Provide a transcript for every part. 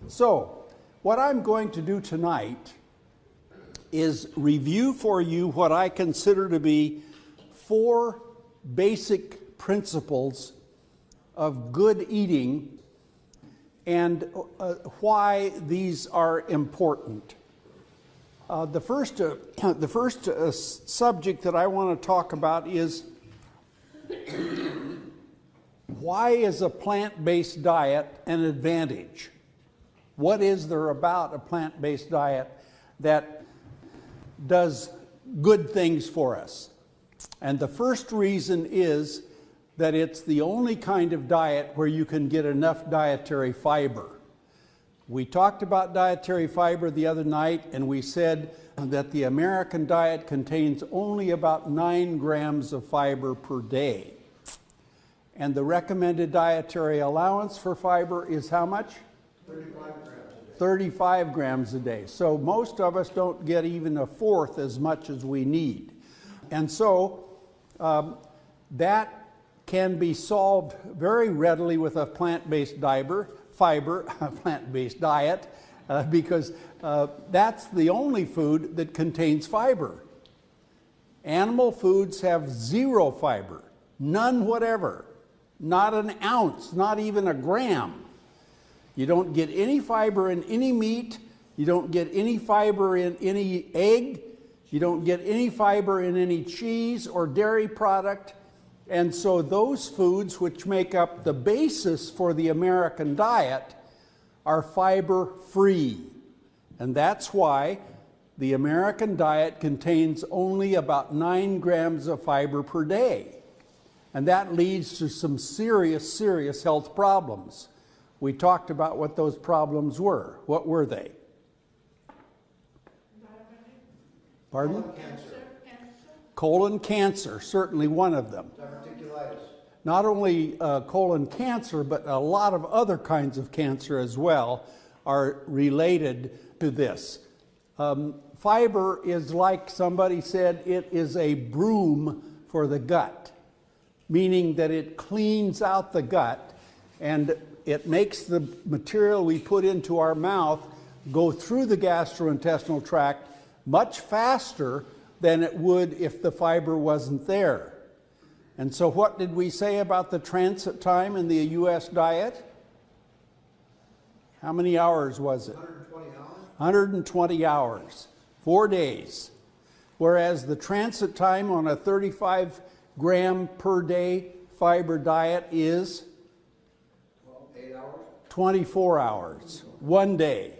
So, what I'm going to do tonight is review for you what I consider to be 4 basic principles of good eating and why these are important. The first subject that I want to talk about is why is a plant-based diet an advantage? What is there about a plant-based diet that does good things for us? And the first reason is that it's the only kind of diet where you can get enough dietary fiber. We talked about dietary fiber the other night, and we said that the American diet contains only about 9 grams of fiber per day. And the recommended dietary allowance for fiber is how much? 35 grams a day. 35 grams a day. So most of us don't get even a fourth as much as we need. And so that can be solved very readily with a plant-based plant-based diet, because that's the only food that contains fiber. Animal foods have 0 fiber, none whatever, not an ounce, not even a gram. You don't get any fiber in any meat, you don't get any fiber in any egg, you don't get any fiber in any cheese or dairy product. And so those foods which make up the basis for the American diet are fiber-free. And that's why the American diet contains only about 9 grams of fiber per day. And that leads to some serious health problems. We talked about what those problems were. What were they? Pardon? Colon cancer, certainly one of them. Diverticulitis. Not only colon cancer, but a lot of other kinds of cancer as well are related to this. Fiber is, like somebody said, it is a broom for the gut, meaning that it cleans out the gut and it makes the material we put into our mouth go through the gastrointestinal tract much faster than it would if the fiber wasn't there. And so what did we say about the transit time in the U.S. diet? How many hours was it? 120 hours. 120 hours, 4 days. Whereas the transit time on a 35 gram per day fiber diet is 8 hours. 24 hours, 1 day.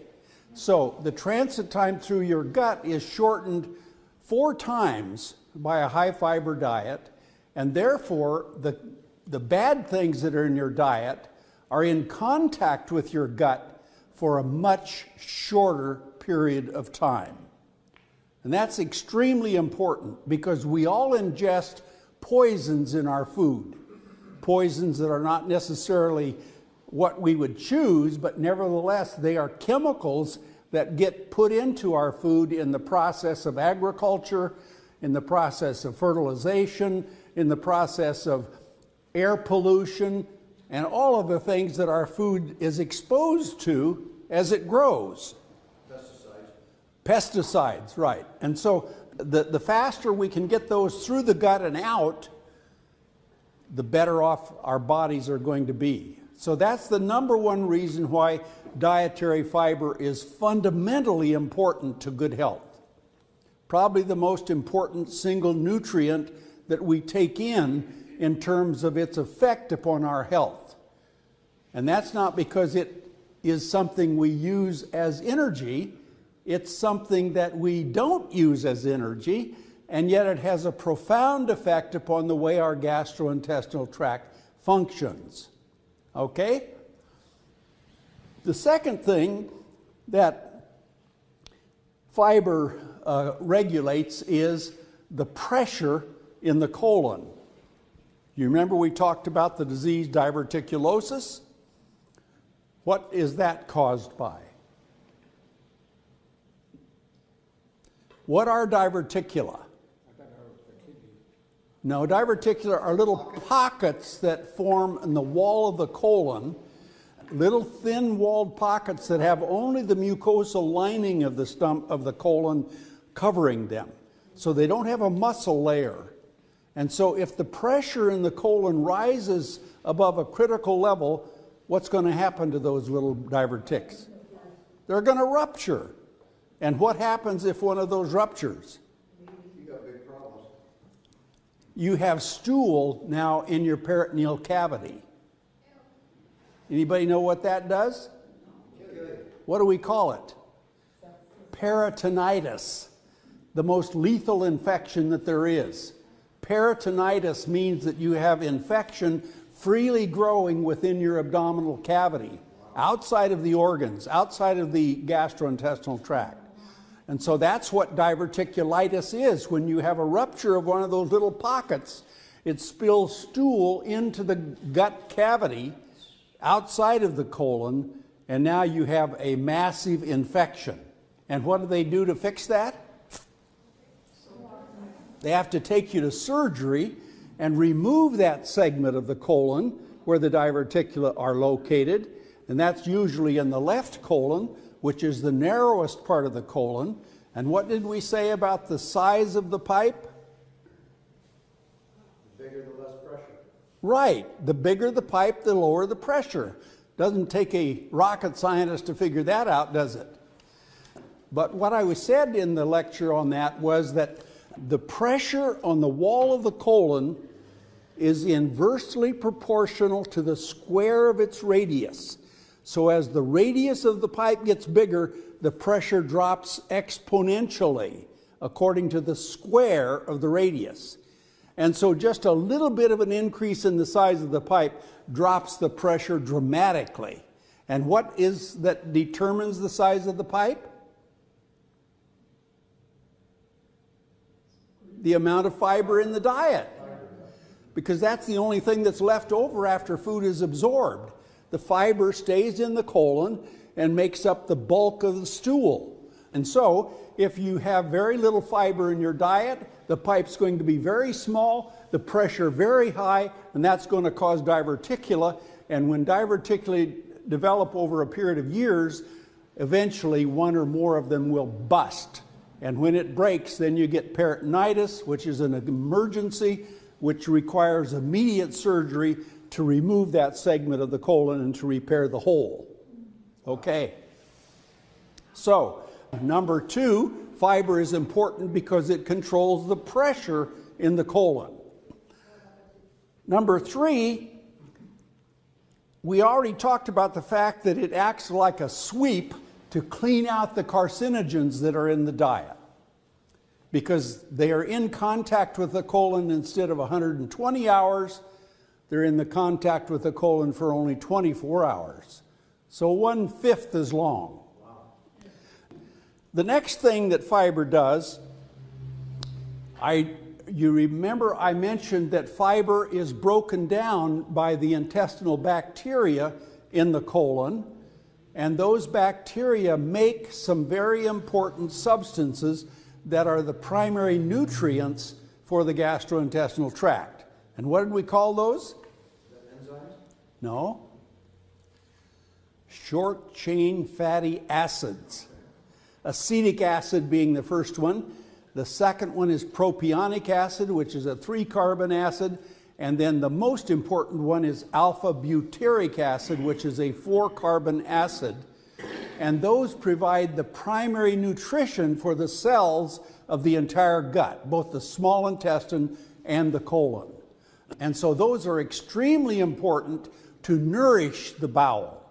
So the transit time through your gut is shortened 4 times by a high fiber diet, and therefore the bad things that are in your diet are in contact with your gut for a much shorter period of time. And that's extremely important because we all ingest poisons in our food. Poisons that are not necessarily what we would choose, but nevertheless they are chemicals that get put into our food in the process of agriculture, in the process of fertilization, in the process of air pollution, and all of the things that our food is exposed to as it grows. Pesticides, right. And so the faster we can get those through the gut and out, the better off our bodies are going to be. So that's the number one reason why dietary fiber is fundamentally important to good health. Probably the most important single nutrient that we take in terms of its effect upon our health. And that's not because it is something we use as energy, it's something that we don't use as energy, and yet it has a profound effect upon the way our gastrointestinal tract functions. Okay? The second thing that fiber regulates is the pressure in the colon. You remember we talked about the disease diverticulosis? What is that caused by? What are diverticula? No, diverticula are little pockets that form in the wall of the colon little thin-walled pockets that have only the mucosal lining of the colon covering them. So they don't have a muscle layer. And so if the pressure in the colon rises above a critical level, what's going to happen to those little divertics? They're going to rupture. And what happens if one of those ruptures? You got big problems. You have stool now in your peritoneal cavity. Anybody know what that does? What do we call it? Peritonitis, the most lethal infection that there is. Peritonitis means that you have infection freely growing within your abdominal cavity, outside of the organs, outside of the gastrointestinal tract. And so that's what diverticulitis is. When you have a rupture of one of those little pockets, it spills stool into the gut cavity outside of the colon, and now you have a massive infection. And what do they do to fix that? They have to take you to surgery and remove that segment of the colon where the diverticula are located, and that's usually in the left colon, which is the narrowest part of the colon. And what did we say about the size of the pipe? The bigger, the less pressure. Right. The bigger the pipe, the lower the pressure. Doesn't take a rocket scientist to figure that out, does it? But what I said in the lecture on that was that the pressure on the wall of the colon is inversely proportional to the square of its radius. So as the radius of the pipe gets bigger, the pressure drops exponentially according to the square of the radius. And so just a little bit of an increase in the size of the pipe drops the pressure dramatically. And what is that determines the size of the pipe? The amount of fiber in the diet. Because that's the only thing that's left over after food is absorbed. The fiber stays in the colon and makes up the bulk of the stool. And so, if you have very little fiber in your diet, the pipe's going to be very small, the pressure very high, and that's going to cause diverticula. And when diverticulae develop over a period of years, eventually one or more of them will bust. And when it breaks, then you get peritonitis, which is an emergency, which requires immediate surgery to remove that segment of the colon and to repair the hole. Okay. So, number 2, fiber is important because it controls the pressure in the colon. Number 3, we already talked about the fact that it acts like a sweep to clean out the carcinogens that are in the diet. Because they are in contact with the colon instead of 120 hours, they're in the contact with the colon for only 24 hours. So 1/5 as long. The next thing that fiber does, you remember I mentioned that fiber is broken down by the intestinal bacteria in the colon, and those bacteria make some very important substances that are the primary nutrients for the gastrointestinal tract. And what did we call those? Enzymes? No. Short chain fatty acids. Acetic acid being the first one. The second one is propionic acid, which is a 3-carbon acid. And then the most important one is alpha butyric acid, which is a 4-carbon acid. And those provide the primary nutrition for the cells of the entire gut, both the small intestine and the colon. And so those are extremely important to nourish the bowel,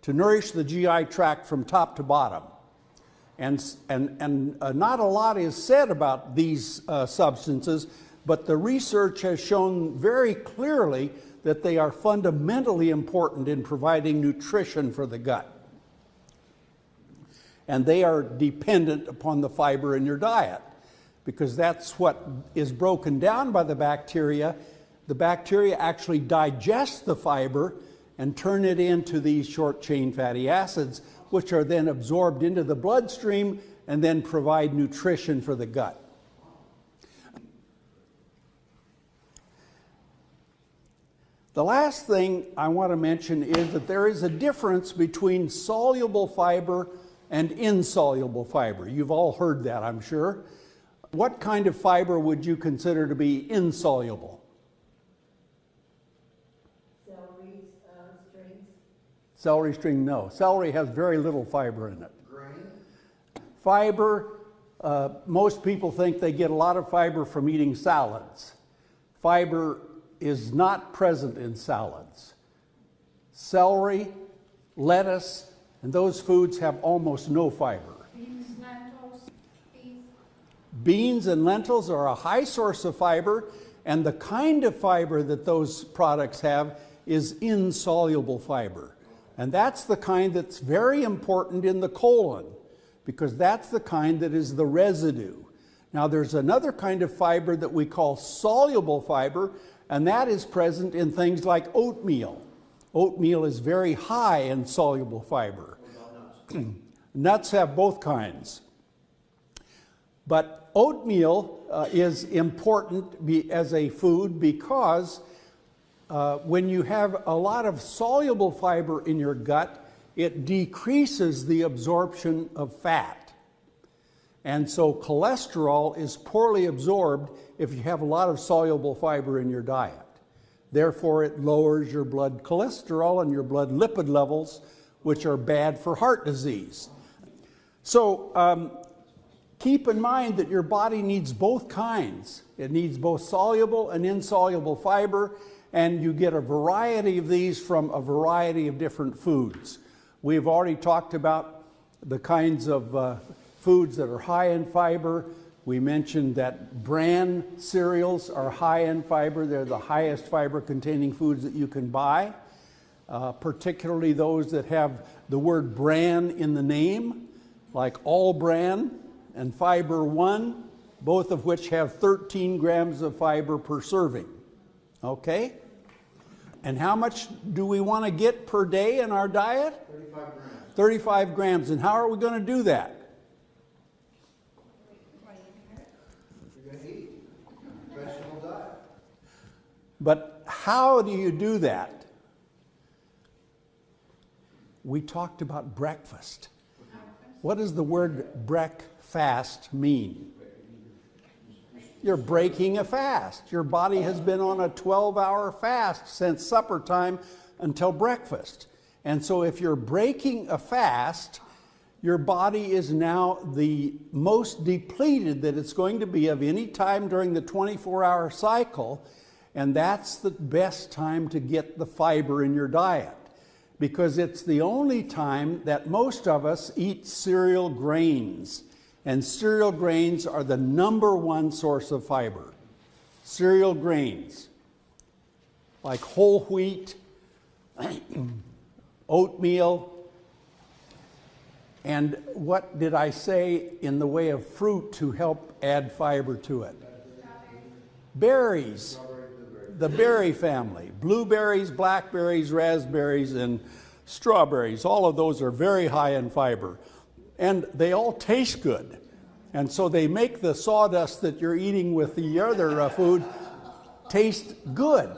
to nourish the GI tract from top to bottom. And not a lot is said about these substances, but the research has shown very clearly that they are fundamentally important in providing nutrition for the gut. And they are dependent upon the fiber in your diet, because that's what is broken down by the bacteria. The bacteria actually digest the fiber and turn it into these short-chain fatty acids, which are then absorbed into the bloodstream and then provide nutrition for the gut. The last thing I want to mention is that there is a difference between soluble fiber and insoluble fiber. You've all heard that, I'm sure. What kind of fiber would you consider to be insoluble? Celery strings. Celery string, no. Celery has very little fiber in it. Grain? Fiber, most people think they get a lot of fiber from eating salads. Fiber is not present in salads. Celery, lettuce, and those foods have almost no fiber. Beans, lentils, peas. Beans and lentils are a high source of fiber, and the kind of fiber that those products have is insoluble fiber. And that's the kind that's very important in the colon, because that's the kind that is the residue. Now, there's another kind of fiber that we call soluble fiber, and that is present in things like oatmeal. Oatmeal is very high in soluble fiber. What about nuts? Nuts have both kinds. But oatmeal is important as a food because when you have a lot of soluble fiber in your gut, it decreases the absorption of fat. And so cholesterol is poorly absorbed if you have a lot of soluble fiber in your diet. Therefore, it lowers your blood cholesterol and your blood lipid levels, which are bad for heart disease. So keep in mind that your body needs both kinds. It needs both soluble and insoluble fiber, and you get a variety of these from a variety of different foods. We've already talked about the kinds of foods that are high in fiber. We mentioned that bran cereals are high in fiber. They're the highest fiber containing foods that you can buy, particularly those that have the word bran in the name, like All Bran and Fiber One, both of which have 13 grams of fiber per serving. Okay? And how much do we want to get per day in our diet? 35 grams. 35 grams. And how are we going to do that? You're going to eat. Vegetable diet. But how do you do that? We talked about breakfast. What does the word breakfast mean? You're breaking a fast. Your body has been on a 12-hour fast since supper time until breakfast. And so if you're breaking a fast, your body is now the most depleted that it's going to be of any time during the 24-hour cycle, and that's the best time to get the fiber in your diet, because it's the only time that most of us eat cereal grains. And cereal grains are the number one source of fiber. Cereal grains, like whole wheat, oatmeal, and what did I say in the way of fruit to help add fiber to it? Berries, the berry family. Blueberries, blackberries, raspberries, and strawberries. All of those are very high in fiber. And they all taste good. And so they make the sawdust that you're eating with the other food taste good.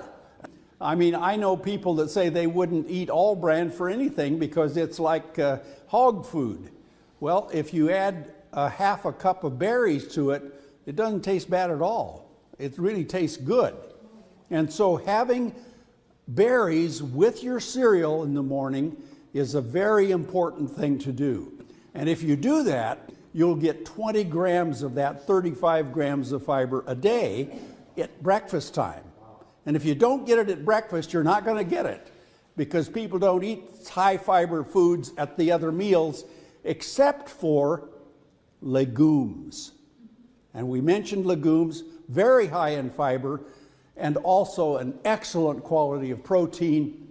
I mean, I know people that say they wouldn't eat all bran for anything because it's like hog food. Well, if you add a half a cup of berries to it, it doesn't taste bad at all. It really tastes good. And so having berries with your cereal in the morning is a very important thing to do. And if you do that, you'll get 20 grams of that 35 grams of fiber a day at breakfast time. And if you don't get it at breakfast, you're not going to get it, because people don't eat high fiber foods at the other meals except for legumes. And we mentioned legumes, very high in fiber, and also an excellent quality of protein,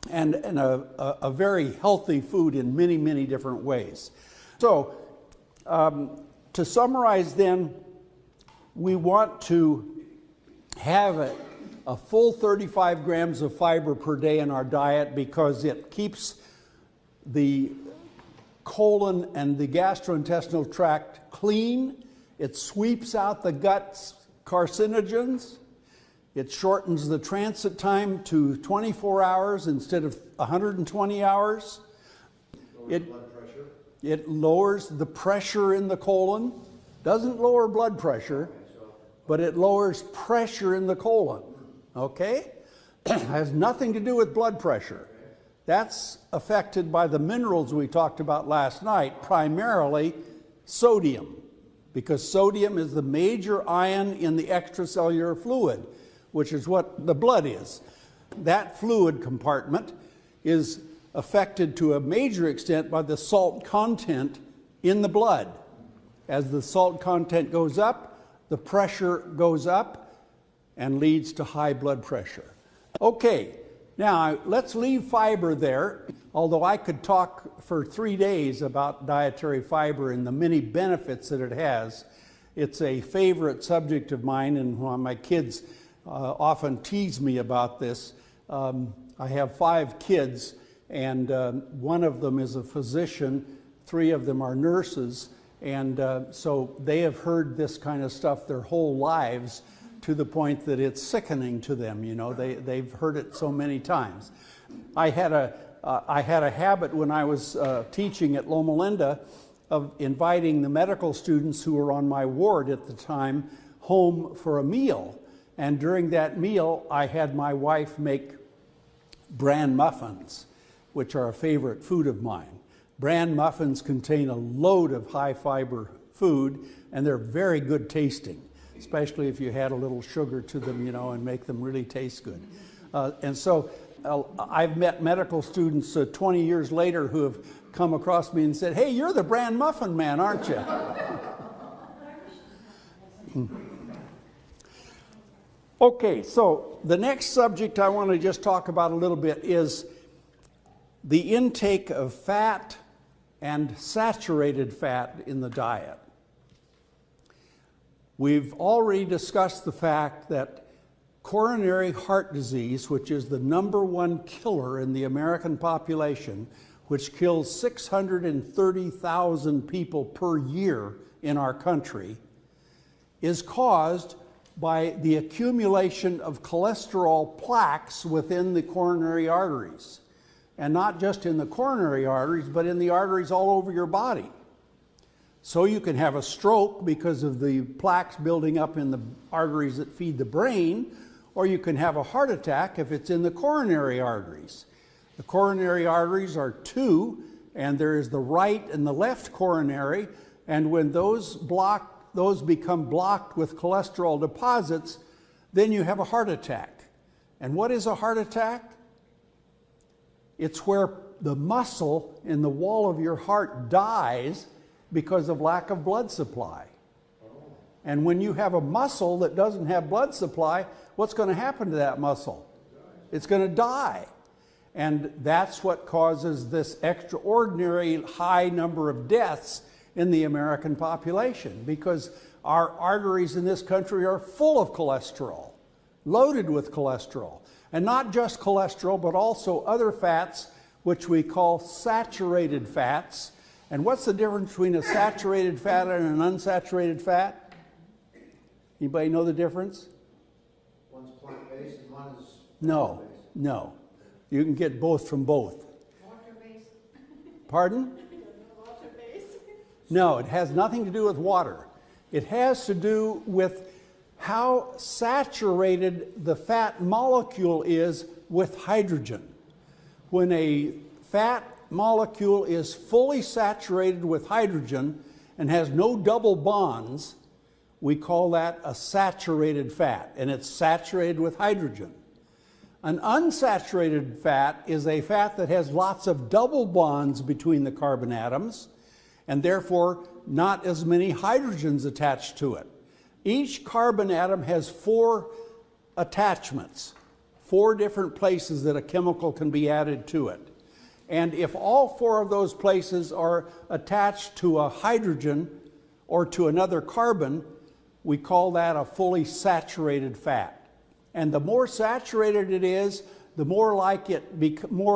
and a very healthy food in many, many different ways. So, to summarize then, we want to have a full 35 grams of fiber per day in our diet, because it keeps the colon and the gastrointestinal tract clean. It sweeps out the gut's carcinogens. It shortens the transit time to 24 hours instead of 120 hours. Lowers blood pressure. It lowers the pressure in the colon. Doesn't lower blood pressure, but it lowers pressure in the colon. Okay? Has nothing to do with blood pressure. That's affected by the minerals we talked about last night, primarily sodium, because sodium is the major ion in the extracellular fluid, which is what the blood is. That fluid compartment is affected to a major extent by the salt content in the blood. As the salt content goes up, the pressure goes up and leads to high blood pressure. Okay, now let's leave fiber there, although I could talk for 3 days about dietary fiber and the many benefits that it has. It's a favorite subject of mine, and my kids often tease me about this. I have 5 kids, and one of them is a physician, 3 of them are nurses, and so they have heard this kind of stuff their whole lives, to the point that it's sickening to them. You know, they've heard it so many times. I had a habit when I was teaching at Loma Linda of inviting the medical students who were on my ward at the time home for a meal. And during that meal, I had my wife make bran muffins, which are a favorite food of mine. Bran muffins contain a load of high fiber food, and they're very good tasting, especially if you add a little sugar to them, you know, and make them really taste good. And so I've met medical students 20 years later who have come across me and said, "Hey, you're the bran muffin man, aren't you?" Okay, so the next subject I want to just talk about a little bit is the intake of fat and saturated fat in the diet. We've already discussed the fact that coronary heart disease, which is the #1 killer in the American population, which kills 630,000 people per year in our country, is caused by the accumulation of cholesterol plaques within the coronary arteries. And not just in the coronary arteries, but in the arteries all over your body. So you can have a stroke because of the plaques building up in the arteries that feed the brain, or you can have a heart attack if it's in the coronary arteries. The coronary arteries are 2, and there is the right and the left coronary, and when those become blocked with cholesterol deposits, then you have a heart attack. And what is a heart attack? It's where the muscle in the wall of your heart dies because of lack of blood supply. And when you have a muscle that doesn't have blood supply, what's going to happen to that muscle? It's going to die. And that's what causes this extraordinary high number of deaths in the American population, because our arteries in this country are full of cholesterol, loaded with cholesterol. And not just cholesterol, but also other fats, which we call saturated fats. And what's the difference between a saturated fat and an unsaturated fat? Anybody know the difference? One's plant-based and one is No, animal-based. no. You can get both from both. Water-based. Pardon? Water-based. No, it has nothing to do with water. It has to do with how saturated the fat molecule is with hydrogen. When a fat molecule is fully saturated with hydrogen and has no double bonds, we call that a saturated fat, and it's saturated with hydrogen. An unsaturated fat is a fat that has lots of double bonds between the carbon atoms, and therefore not as many hydrogens attached to it. Each carbon atom has 4 attachments, 4 different places that a chemical can be added to it. And if all 4 of those places are attached to a hydrogen or to another carbon, we call that a fully saturated fat. And the more saturated it is, the more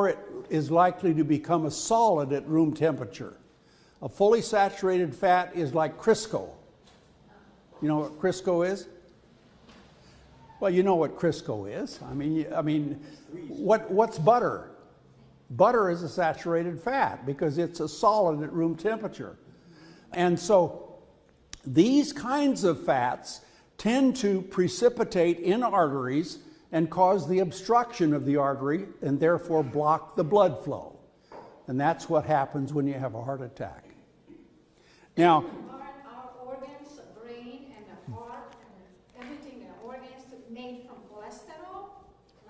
it is likely to become a solid at room temperature. A fully saturated fat is like Crisco. You know what Crisco is? Well, you know what Crisco is. What's butter? Butter is a saturated fat because it's a solid at room temperature. And so these kinds of fats tend to precipitate in arteries and cause the obstruction of the artery and therefore block the blood flow. And that's what happens when you have a heart attack. Now, Aren't our organs, the brain and the heart and everything, the organs made from cholesterol?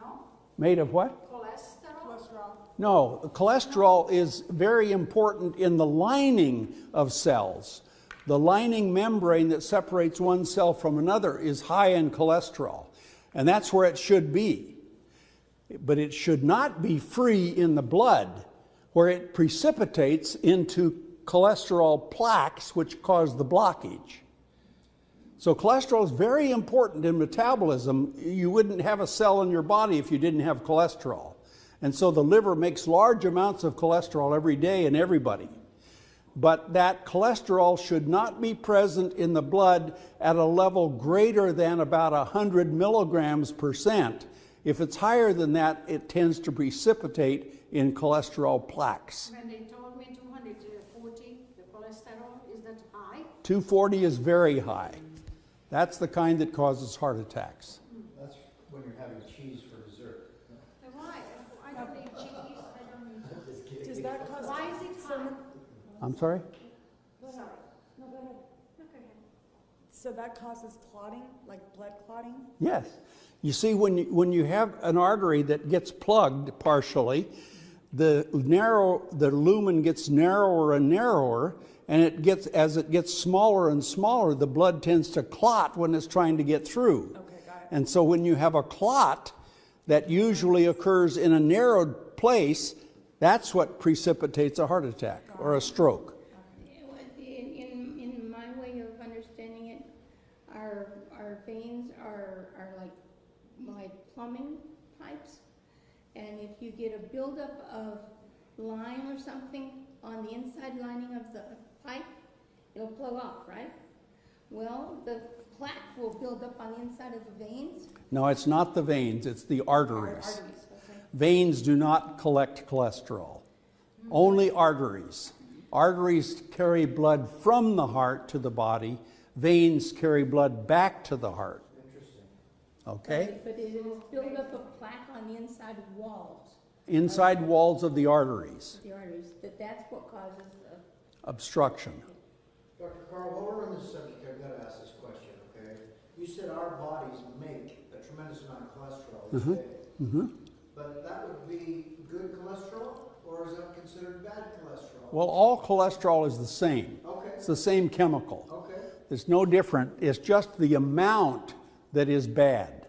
No? made of what? Cholesterol? No, cholesterol is very important in the lining of cells. The lining membrane that separates one cell from another is high in cholesterol, and that's where it should be. But it should not be free in the blood, where it precipitates into cholesterol plaques, which cause the blockage. So cholesterol is very important in metabolism. You wouldn't have a cell in your body if you didn't have cholesterol. And so the liver makes large amounts of cholesterol every day in everybody. But that cholesterol should not be present in the blood at a level greater than about 100 milligrams percent. If it's higher than that, it tends to precipitate in cholesterol plaques. When they told me 240, the cholesterol, is that high? 240 is very high. That's the kind that causes heart attacks. That's when you're having cheese for dessert. Why? I don't eat cheese. I don't eat. Just kidding. Does that cause? Why is it high? I'm sorry? Sorry. No, go ahead. No, go ahead. So that causes clotting, like blood clotting? Yes. You see, when you have an artery that gets plugged partially, the lumen gets narrower and narrower, and as it gets smaller and smaller, the blood tends to clot when it's trying to get through. Okay, got it. And so when you have a clot that usually occurs in a narrowed place, that's what precipitates a heart attack or a stroke. In my way of understanding it, our veins are like plumbing pipes, and if you get a buildup of lime or something on the inside lining of the pipe, it'll flow off, right? Well, the plaque will build up on the inside of the veins. No, it's not the veins, it's the arteries. Arteries, okay. Veins do not collect cholesterol, only arteries. Arteries carry blood from the heart to the body. Veins carry blood back to the heart. Interesting. Okay? But it is build up a plaque on the inside of walls, Inside walls of the arteries. the arteries. That's what causes the Obstruction. Dr. Carl, while we're on this subject, I've got to ask this question, okay? You said our bodies make a tremendous amount of cholesterol each day. Mm-hmm. But that would be good cholesterol, or is that considered bad cholesterol? Well, all cholesterol is the same. Okay. It's the same chemical. Okay. It's no different. It's just the amount that is bad.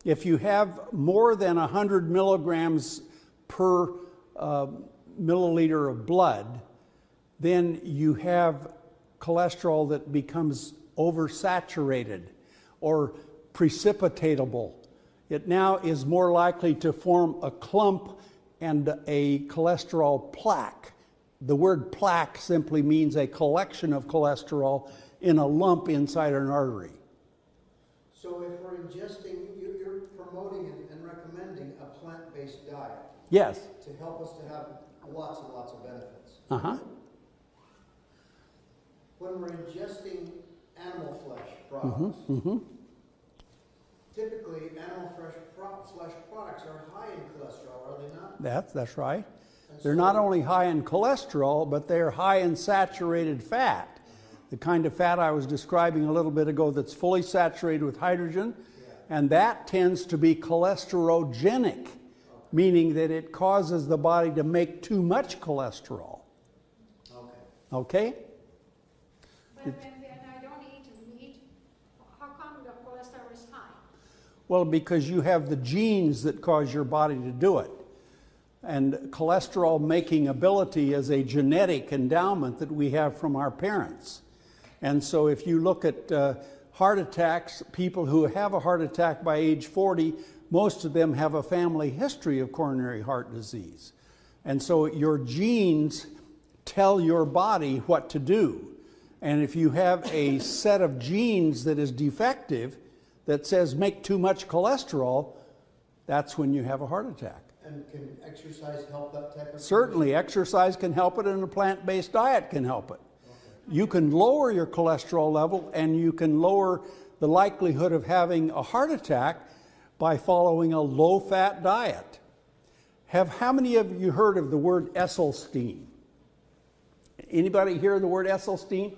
If you have more than 100 milligrams per milliliter of blood, then you have cholesterol that becomes oversaturated or precipitatable. It now is more likely to form a clump and a cholesterol plaque. The word plaque simply means a collection of cholesterol in a lump inside an artery. So if we're ingesting, you're promoting and recommending a plant-based diet Yes. to help us to have lots and lots of benefits. Uh-huh. When we're ingesting animal flesh products, typically animal flesh products are high in cholesterol, are they not? That's right. And They're so- not only high in cholesterol, but they're high in saturated fat. The kind of fat I was describing a little bit ago that's fully saturated with hydrogen, and that tends to be cholesterogenic, meaning that it causes the body to make too much cholesterol. Okay. Okay? But when I don't eat meat, how come the cholesterol is high? Well, because you have the genes that cause your body to do it. And cholesterol making ability is a genetic endowment that we have from our parents. And so if you look at heart attacks, people who have a heart attack by age 40, most of them have a family history of coronary heart disease. And so your genes tell your body what to do. And if you have a set of genes that is defective, that says make too much cholesterol, that's when you have a heart attack. And can exercise help that type of? Certainly, exercise can help it, and a plant-based diet can help it. You can lower your cholesterol level, and you can lower the likelihood of having a heart attack by following a low-fat diet. How many of you heard of the word Esselstyn? Anybody hear the word Esselstyn?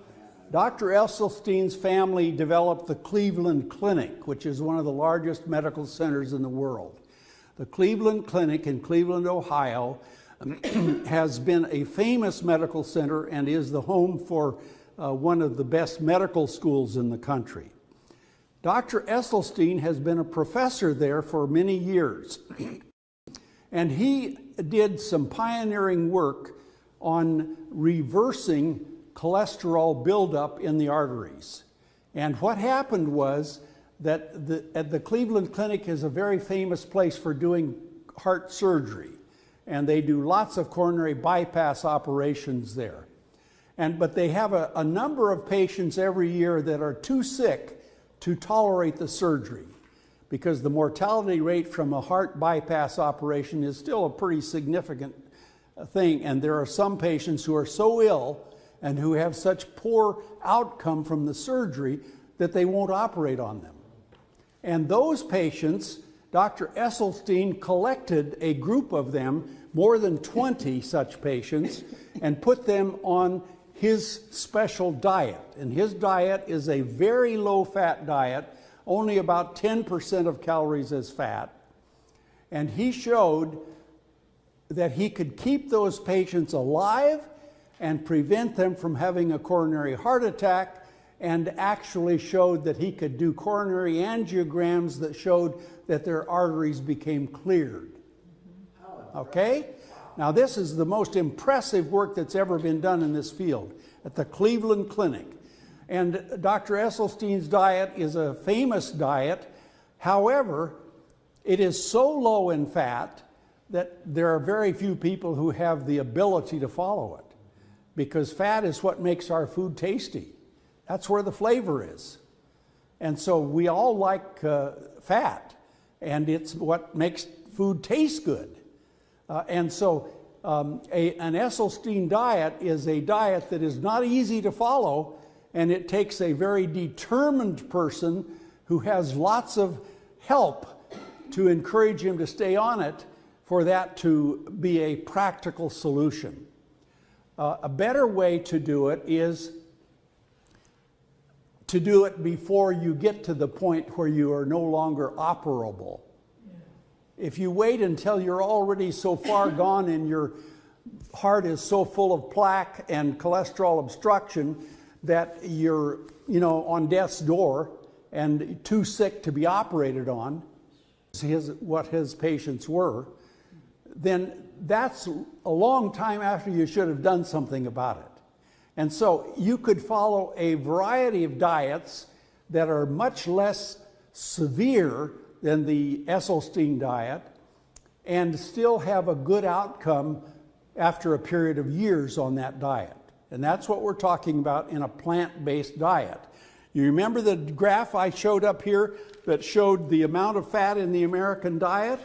Dr. Esselstyn's family developed the Cleveland Clinic, which is one of the largest medical centers in the world. The Cleveland Clinic in Cleveland, Ohio, has been a famous medical center and is the home for one of the best medical schools in the country. Dr. Esselstyn has been a professor there for many years, and he did some pioneering work on reversing cholesterol buildup in the arteries. And what happened was that the Cleveland Clinic is a very famous place for doing heart surgery, and they do lots of coronary bypass operations there. But they have a number of patients every year that are too sick to tolerate the surgery, because the mortality rate from a heart bypass operation is still a pretty significant thing, and there are some patients who are so ill and who have such poor outcome from the surgery that they won't operate on them. And those patients, Dr. Esselstyn collected a group of them, more than 20 such patients, and put them on his special diet. And his diet is a very low-fat diet, only about 10% of calories as fat. And he showed that he could keep those patients alive and prevent them from having a coronary heart attack, and actually showed that he could do coronary angiograms that showed that their arteries became cleared. Okay? Now, this is the most impressive work that's ever been done in this field at the Cleveland Clinic. And Dr. Esselstyn's diet is a famous diet. However, it is so low in fat that there are very few people who have the ability to follow it, because fat is what makes our food tasty. That's where the flavor is. And so we all like fat, and it's what makes food taste good. And so an Esselstyn diet is a diet that is not easy to follow, and it takes a very determined person who has lots of help to encourage him to stay on it for that to be a practical solution. A better way to do it is to do it before you get to the point where you are no longer operable. If you wait until you're already so far gone and your heart is so full of plaque and cholesterol obstruction that you're, on death's door and too sick to be operated on, what his patients were, then that's a long time after you should have done something about it. And so you could follow a variety of diets that are much less severe than the Esselstyn diet and still have a good outcome after a period of years on that diet. And that's what we're talking about in a plant-based diet. You remember the graph I showed up here that showed the amount of fat in the American diet?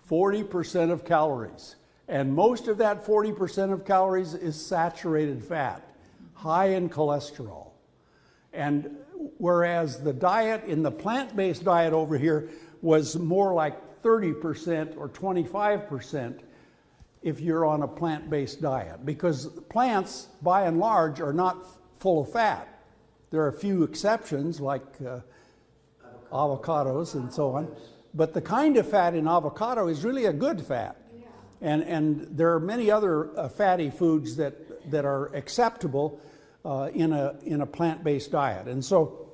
40% of calories. And most of that 40% of calories is saturated fat, high in cholesterol. And whereas the diet in the plant-based diet over here was more like 30% or 25% if you're on a plant-based diet, because plants, by and large, are not full of fat. There are a few exceptions, like avocados and so on, but the kind of fat in avocado is really a good fat. And there are many other fatty foods that are acceptable in a plant-based diet. And so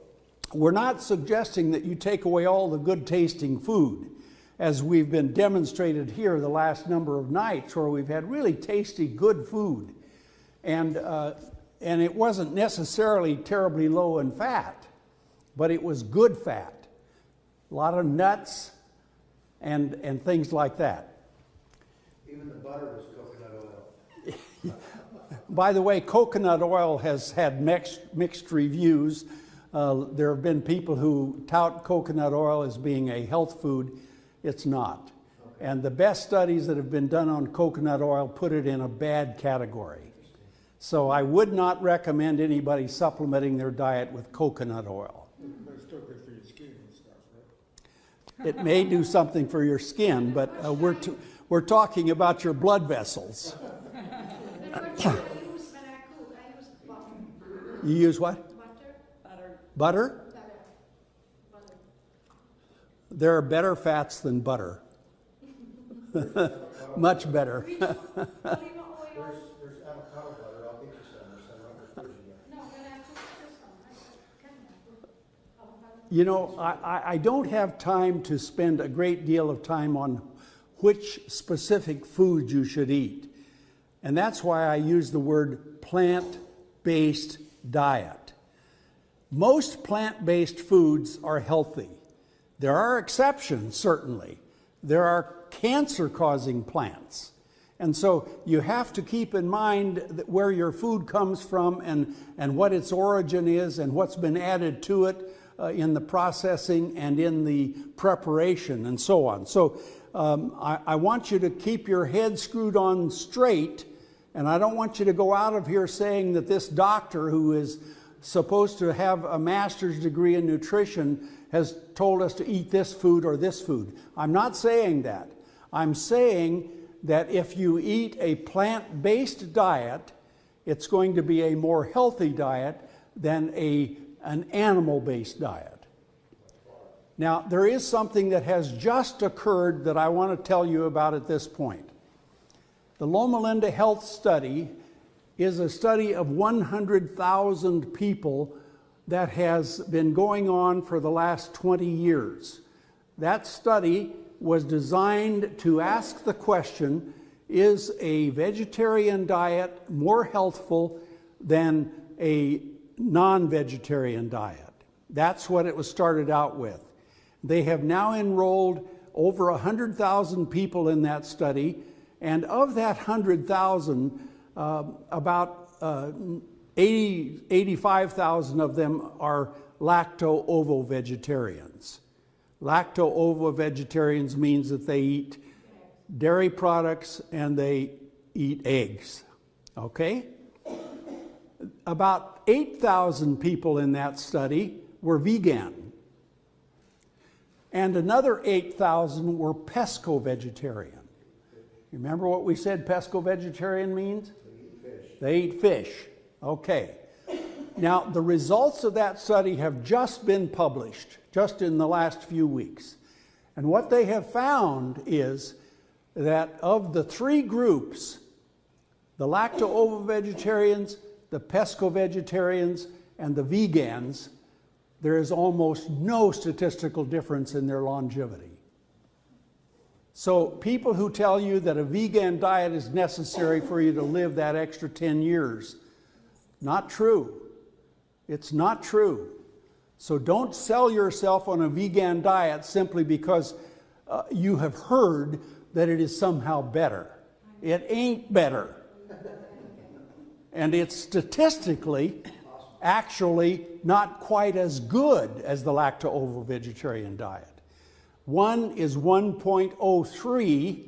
we're not suggesting that you take away all the good tasting food, as we've been demonstrated here the last number of nights, where we've had really tasty, good food. And it wasn't necessarily terribly low in fat, but it was good fat. A lot of nuts and things like that. Even the butter was coconut oil. By the way, coconut oil has had mixed reviews. There have been people who tout coconut oil as being a health food. It's not. And the best studies that have been done on coconut oil put it in a bad category. So I would not recommend anybody supplementing their diet with coconut oil. But it's still good for your skin and stuff, right? It may do something for your skin, but we're talking about your blood vessels. And what do I use when I cook? I use butter. You use what? Butter? Butter? Butter. There are better fats than butter. Much better. Olive oil? There's avocado butter, I'll get you some, there's some on the fridge again. No, when I cook this one, I can put avocado. You know, I don't have time to spend a great deal of time on which specific food you should eat. And that's why I use the word plant-based diet. Most plant-based foods are healthy. There are exceptions, certainly. There are cancer-causing plants. And so you have to keep in mind that where your food comes from and what its origin is and what's been added to it in the processing and in the preparation and so on. So I want you to keep your head screwed on straight, and I don't want you to go out of here saying that this doctor who is supposed to have a master's degree in nutrition has told us to eat this food or this food. I'm not saying that. I'm saying that if you eat a plant-based diet, it's going to be a more healthy diet than an animal-based diet. Now, there is something that has just occurred that I want to tell you about at this point. The Loma Linda Health Study is a study of 100,000 people that has been going on for the last 20 years. That study was designed to ask the question, is a vegetarian diet more healthful than a non-vegetarian diet? That's what it was started out with. They have now enrolled over 100,000 people in that study, and of that 100,000, about 85,000 of them are lacto-ovo-vegetarians. Lacto-ovo-vegetarians means that they eat dairy products and they eat eggs. Okay? About 8,000 people in that study were vegan. And another 8,000 were pesco-vegetarian. You remember what we said pesco-vegetarian means? They eat fish. Okay. Now, the results of that study have just been published, just in the last few weeks. And what they have found is that of the three groups, the lacto-ovo-vegetarians, the pesco-vegetarians, and the vegans, there is almost no statistical difference in their longevity. So people who tell you that a vegan diet is necessary for you to live that extra 10 years, not true. It's not true. So don't sell yourself on a vegan diet simply because you have heard that it is somehow better. It ain't better. And it's statistically actually not quite as good as the lacto-ovo-vegetarian diet. One is 1.03,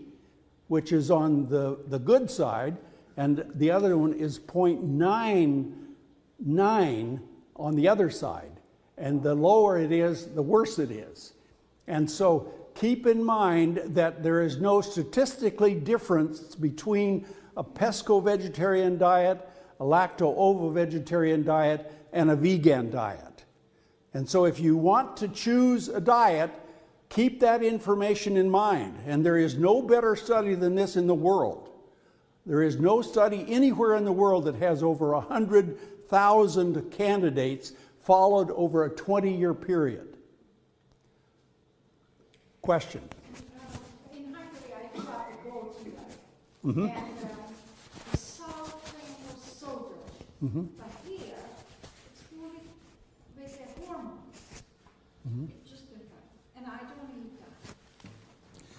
which is on the good side, and the other one is 0.99 on the other side. And the lower it is, the worse it is. And so keep in mind that there is no statistically difference between a pesco-vegetarian diet, a lacto-ovo-vegetarian diet, and a vegan diet. And so if you want to choose a diet, keep that information in mind. And there is no better study than this in the world. There is no study anywhere in the world that has over 100,000 candidates followed over a 20-year period. Question? In Hungary, I got the goat milk. Mm-hmm. And the salt thing was so good. Mm-hmm. But here, it's fully with the hormones. Mm-hmm. It's just different. And I don't eat that.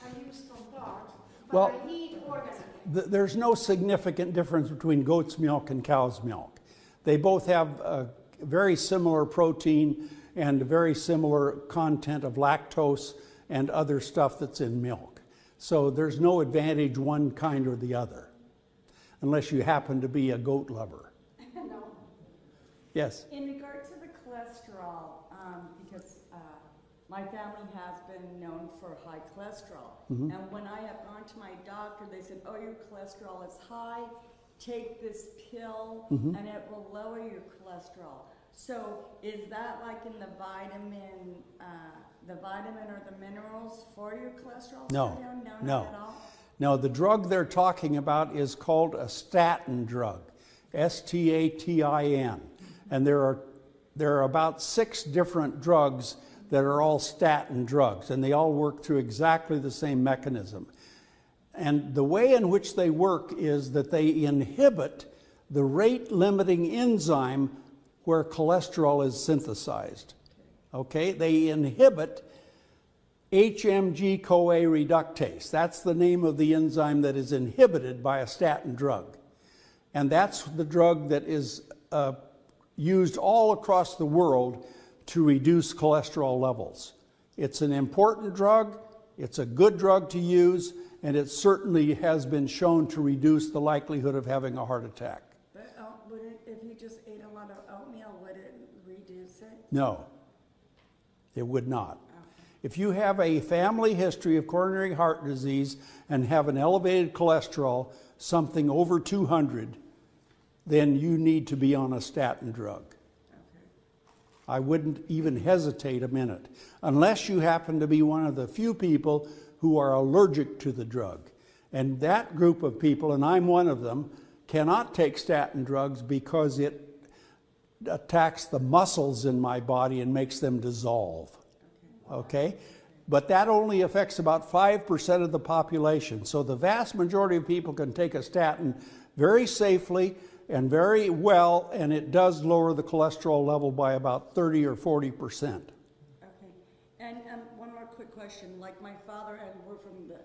I use some part, but Well, I eat organic. There's no significant difference between goat's milk and cow's milk. They both have very similar protein and very similar content of lactose and other stuff that's in milk. So there's no advantage one kind or the other, unless you happen to be a goat lover. No. Yes? In regard to the cholesterol, because my family has been known for high cholesterol. Mhm. And when I have gone to my doctor, they said, oh, your cholesterol is high, take this pill Mhm. and it will lower your cholesterol. So is that like in the vitamin or the minerals for your cholesterol? No, No, no. not at all? No, the drug they're talking about is called a statin drug, S-T-A-T-I-N. And there are about 6 different drugs that are all statin drugs, and they all work through exactly the same mechanism. And the way in which they work is that they inhibit the rate-limiting enzyme where cholesterol is synthesized. Okay? They inhibit HMG-CoA reductase. That's the name of the enzyme that is inhibited by a statin drug. And that's the drug that is used all across the world to reduce cholesterol levels. It's an important drug, it's a good drug to use, and it certainly has been shown to reduce the likelihood of having a heart attack. But would it, if you just ate a lot of oatmeal, would it reduce it? No, it would not. If you have a family history of coronary heart disease and have an elevated cholesterol, something over 200, then you need to be on a statin drug. I wouldn't even hesitate a minute, unless you happen to be one of the few people who are allergic to the drug. And that group of people, and I'm one of them, cannot take statin drugs because it attacks the muscles in my body and makes them dissolve. Okay? But that only affects about 5% of the population. So the vast majority of people can take a statin very safely and very well, and it does lower the cholesterol level by about 30 or 40%. Okay. And one more quick question. Like my father, and we're from the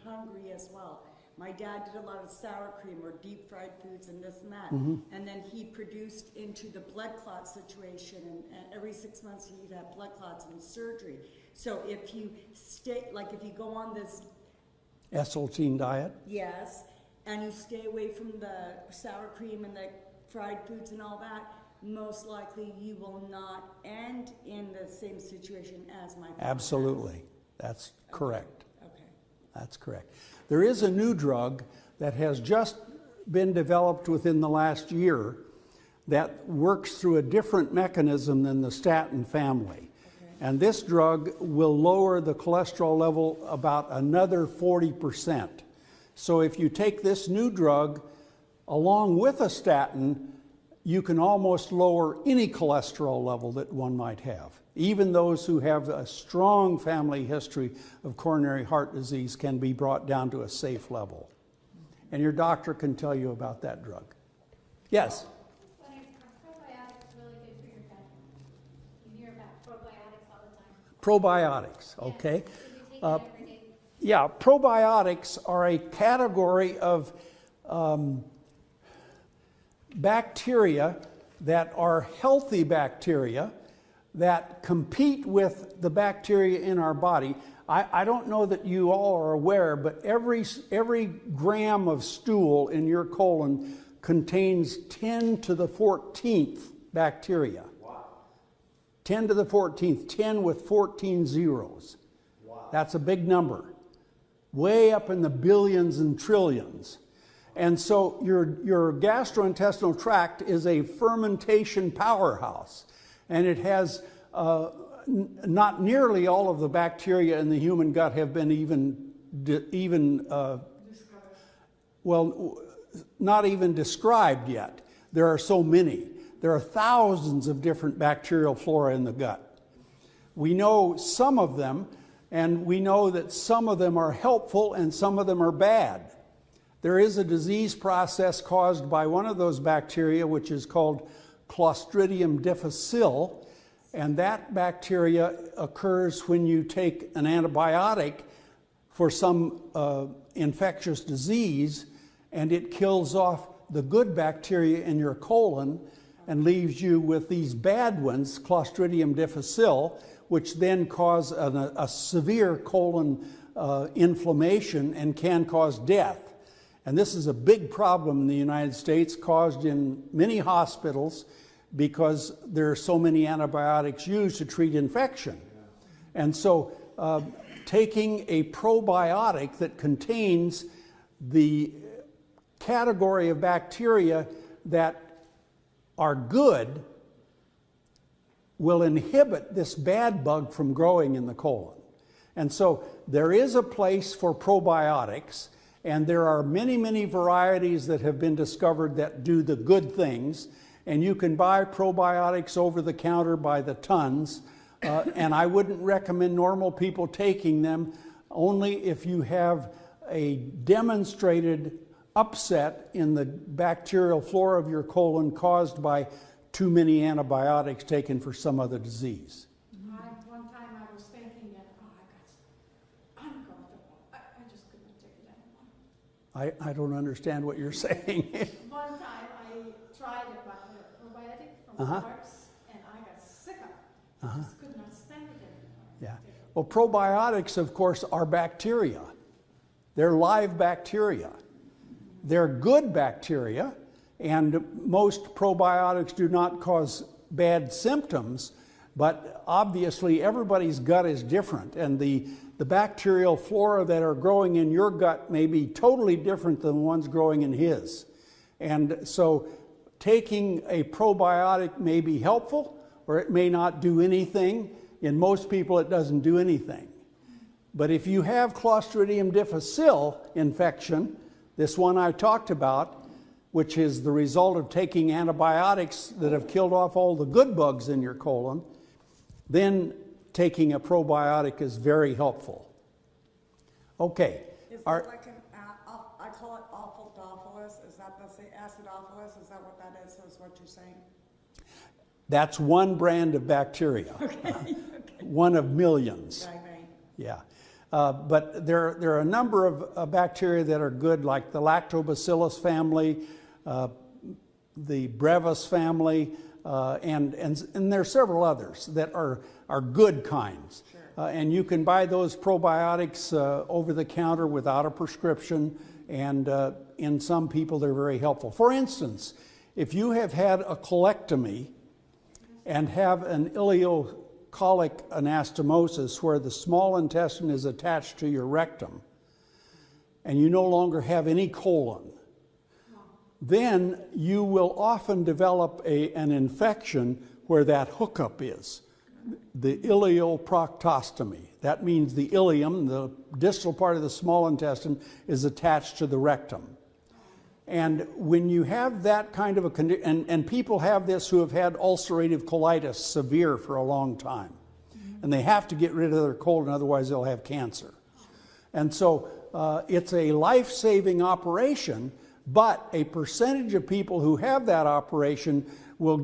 Hungary as well. My dad did a lot of sour cream or deep fried foods and this and that. Mm-hmm. And then he produced into the blood clot situation, and every 6 months he'd have blood clots and surgery. So if you stay, like if you go on this, Esseltine diet? yes, and you stay away from the sour cream and the fried foods and all that, most likely you will not end in the same situation as my father. Absolutely. That's correct. Okay. That's correct. There is a new drug that has just been developed within the last year that works through a different mechanism than the statin family. And this drug will lower the cholesterol level about another 40%. So if you take this new drug along with a statin, you can almost lower any cholesterol level that one might have. Even those who have a strong family history of coronary heart disease can be brought down to a safe level. And your doctor can tell you about that drug. Yes? But are probiotics really good for your gut? You hear about probiotics all the time. Probiotics, okay. Yeah. Should you take that every day? Yeah, probiotics are a category of bacteria that are healthy bacteria that compete with the bacteria in our body. I don't know that you all are aware, but every gram of stool in your colon contains 10 to the 14th bacteria. Wow. 10 to the 14th, 10 with 14 zeros. Wow. That's a big number. Way up in the billions and trillions. And so your gastrointestinal tract is a fermentation powerhouse. And it has not nearly all of the bacteria in the human gut have been not even described yet. There are so many. There are thousands of different bacterial flora in the gut. We know some of them, and we know that some of them are helpful and some of them are bad. There is a disease process caused by one of those bacteria, which is called Clostridium difficile, and that bacteria occurs when you take an antibiotic for some infectious disease, and it kills off the good bacteria in your colon, and leaves you with these bad ones, Clostridium difficile, which then cause a severe colon inflammation and can cause death. And this is a big problem in the United States, caused in many hospitals because there are so many antibiotics used to treat infection. And so taking a probiotic that contains the category of bacteria that are good will inhibit this bad bug from growing in the colon. And so there is a place for probiotics, and there are many, many varieties that have been discovered that do the good things, and you can buy probiotics over the counter by the tons, and I wouldn't recommend normal people taking them, only if you have a demonstrated upset in the bacterial flora of your colon caused by too many antibiotics taken for some other disease. One time I was thinking that, I got uncomfortable. I just couldn't take it anymore. I don't understand what you're saying. One time I tried a probiotic from Clark's, and I got sick of it. I just could not stand it anymore. Yeah. Well, probiotics, of course, are bacteria. They're live bacteria. They're good bacteria, and most probiotics do not cause bad symptoms, but obviously everybody's gut is different, and the bacterial flora that are growing in your gut may be totally different than the ones growing in his. And so taking a probiotic may be helpful, or it may not do anything. In most people, it doesn't do anything. But if you have Clostridium difficile infection, this one I talked about, which is the result of taking antibiotics that have killed off all the good bugs in your colon, then taking a probiotic is very helpful. Okay. Is it like an, I call it acidophilus, is that the acidophilus, is that what that is what you're saying? That's one brand of bacteria. Okay. One of millions. Right. Yeah. But there are a number of bacteria that are good, like the Lactobacillus family, the Brevis family, and there are several others that are good kinds. Sure. And you can buy those probiotics over the counter without a prescription, and in some people they're very helpful. For instance, if you have had a colectomy and have an ileocolic anastomosis where the small intestine is attached to your rectum and you no longer have any colon, then you will often develop an infection where that hookup is, the ileoproctostomy. That means the ileum, the distal part of the small intestine, is attached to the rectum. And when you have that kind of a condition, and people have this who have had ulcerative colitis severe for a long time, and they have to get rid of their colon, otherwise they'll have cancer. And so it's a life-saving operation, but a percentage of people who have that operation will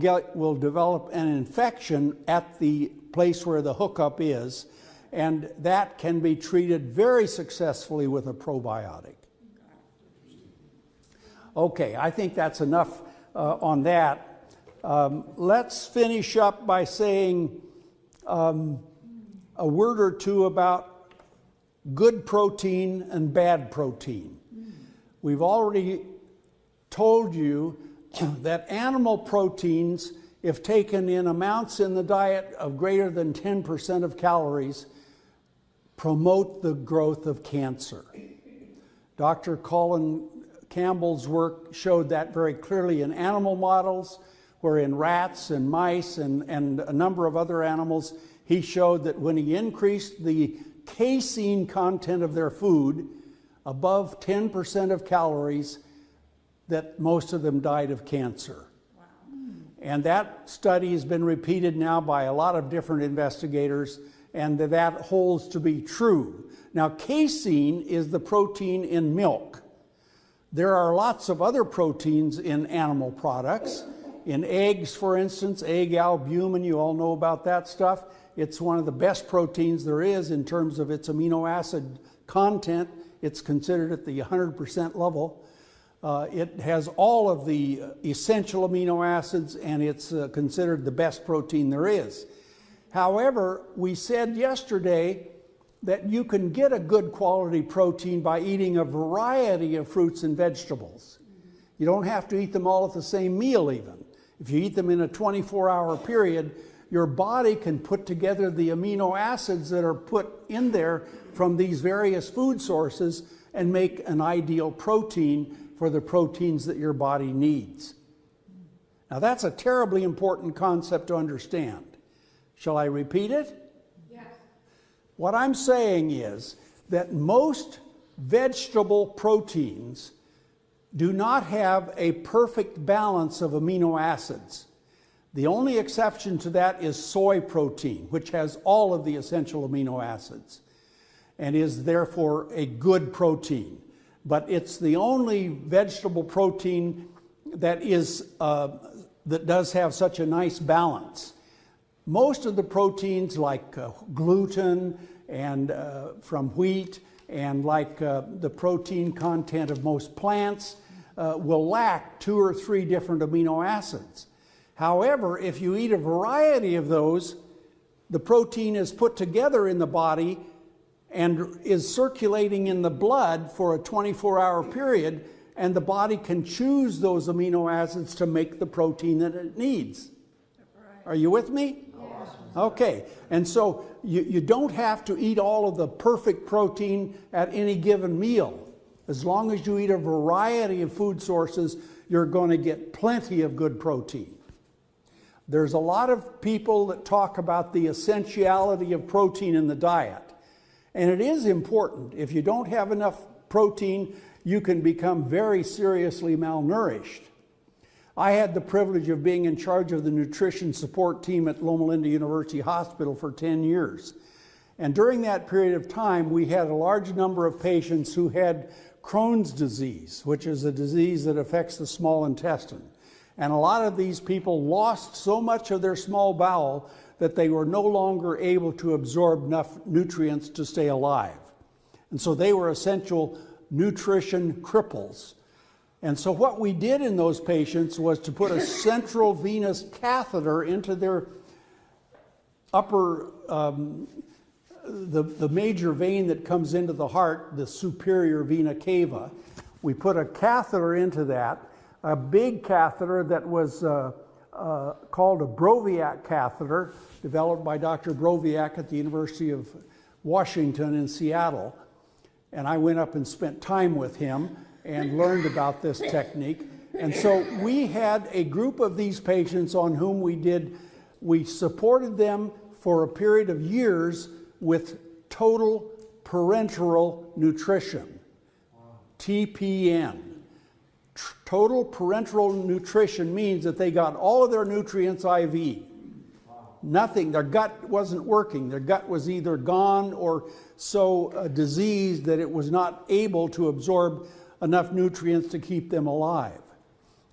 develop an infection at the place where the hookup is, and that can be treated very successfully with a probiotic. Okay, I think that's enough on that. Let's finish up by saying a word or two about good protein and bad protein. We've already told you that animal proteins, if taken in amounts in the diet of greater than 10% of calories, promote the growth of cancer. Dr. Colin Campbell's work showed that very clearly in animal models, where in rats and mice and a number of other animals, he showed that when he increased the casein content of their food above 10% of calories, that most of them died of cancer. Wow. And that study has been repeated now by a lot of different investigators, and that holds to be true. Now, casein is the protein in milk. There are lots of other proteins in animal products. In eggs, for instance, egg albumin, you all know about that stuff. It's one of the best proteins there is in terms of its amino acid content. It's considered at the 100% level. It has all of the essential amino acids, and it's considered the best protein there is. However, we said yesterday that you can get a good quality protein by eating a variety of fruits and vegetables. You don't have to eat them all at the same meal even. If you eat them in a 24-hour period, your body can put together the amino acids that are put in there from these various food sources and make an ideal protein for the proteins that your body needs. Now that's a terribly important concept to understand. Shall I repeat it? Yes. What I'm saying is that most vegetable proteins do not have a perfect balance of amino acids. The only exception to that is soy protein, which has all of the essential amino acids and is therefore a good protein. But it's the only vegetable protein that does have such a nice balance. Most of the proteins like gluten and from wheat and like the protein content of most plants will lack 2 or 3 different amino acids. However, if you eat a variety of those, the protein is put together in the body and is circulating in the blood for a 24-hour period, and the body can choose those amino acids to make the protein that it needs. Are you with me? Yes. Okay, and so you don't have to eat all of the perfect protein at any given meal. As long as you eat a variety of food sources, you're going to get plenty of good protein. There's a lot of people that talk about the essentiality of protein in the diet. And it is important. If you don't have enough protein, you can become very seriously malnourished. I had the privilege of being in charge of the nutrition support team at Loma Linda University Hospital for 10 years. And during that period of time, we had a large number of patients who had Crohn's disease, which is a disease that affects the small intestine. And a lot of these people lost so much of their small bowel that they were no longer able to absorb enough nutrients to stay alive. And so they were essential nutrition cripples. And so what we did in those patients was to put a central venous catheter into their upper, the major vein that comes into the heart, the superior vena cava. We put a catheter into that, a big catheter that was called a Broviac catheter, developed by Dr. Broviac at the University of Washington in Seattle. And I went up and spent time with him and learned about this technique. And so we had a group of these patients on whom we supported them for a period of years with total parenteral nutrition, TPN. Total parenteral nutrition means that they got all of their nutrients IV. Nothing, their gut wasn't working. Their gut was either gone or so diseased that it was not able to absorb enough nutrients to keep them alive.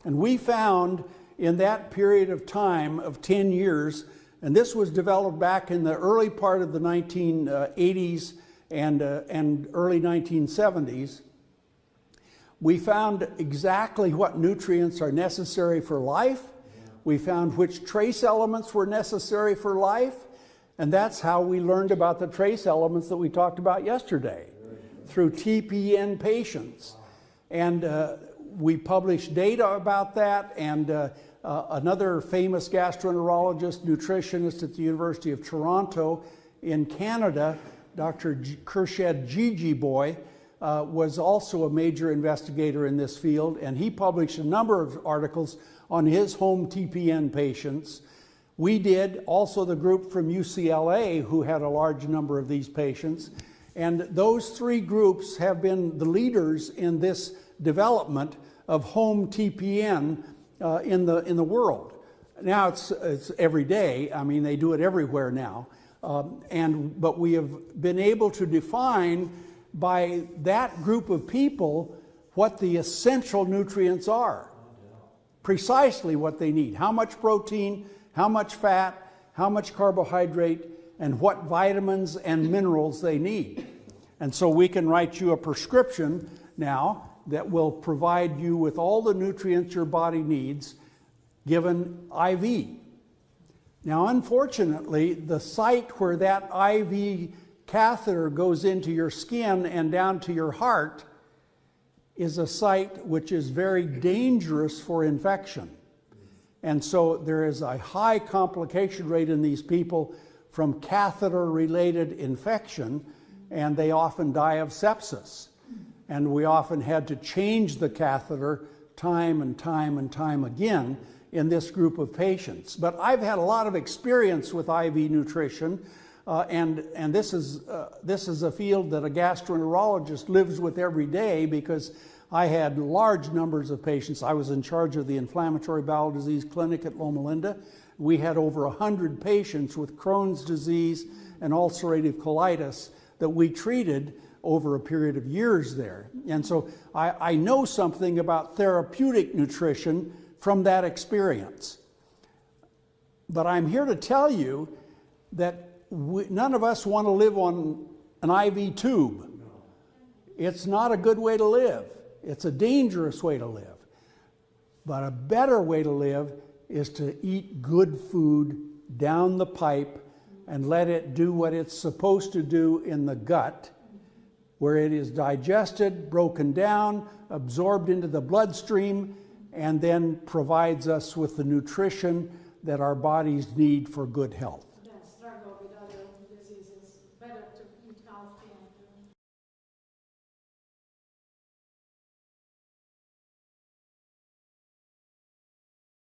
And we found in that period of time of 10 years, and this was developed back in the early part of the 1980s and early 1970s, we found exactly what nutrients are necessary for life. We found which trace elements were necessary for life, and that's how we learned about the trace elements that we talked about yesterday, through TPN patients. And we published data about that, and another famous gastroenterologist, nutritionist at the University of Toronto in Canada, Dr. Khurshid Jijiboy, was also a major investigator in this field, and he published a number of articles on his home TPN patients. We did, also the group from UCLA who had a large number of these patients, and those 3 groups have been the leaders in this development of home TPN in the world. Now it's every day. I mean, they do it everywhere now, but we have been able to define by that group of people what the essential nutrients are. Precisely what they need. How much protein, how much fat, how much carbohydrate, and what vitamins and minerals they need. And so we can write you a prescription now that will provide you with all the nutrients your body needs given IV. Now, unfortunately, the site where that IV catheter goes into your skin and down to your heart is a site which is very dangerous for infection. And so there is a high complication rate in these people from catheter-related infection, and they often die of sepsis. And we often had to change the catheter time and time and time again in this group of patients. But I've had a lot of experience with IV nutrition, and this is a field that a gastroenterologist lives with every day, because I had large numbers of patients. I was in charge of the inflammatory bowel disease clinic at Loma Linda. We had over 100 patients with Crohn's disease and ulcerative colitis that we treated over a period of years there. And so I know something about therapeutic nutrition from that experience. But I'm here to tell you that none of us want to live on an IV tube. It's not a good way to live. It's a dangerous way to live. But a better way to live is to eat good food down the pipe and let it do what it's supposed to do in the gut, where it is digested, broken down, absorbed into the bloodstream, and then provides us with the nutrition that our bodies need for good health. Then struggle with other diseases. Better to eat healthy and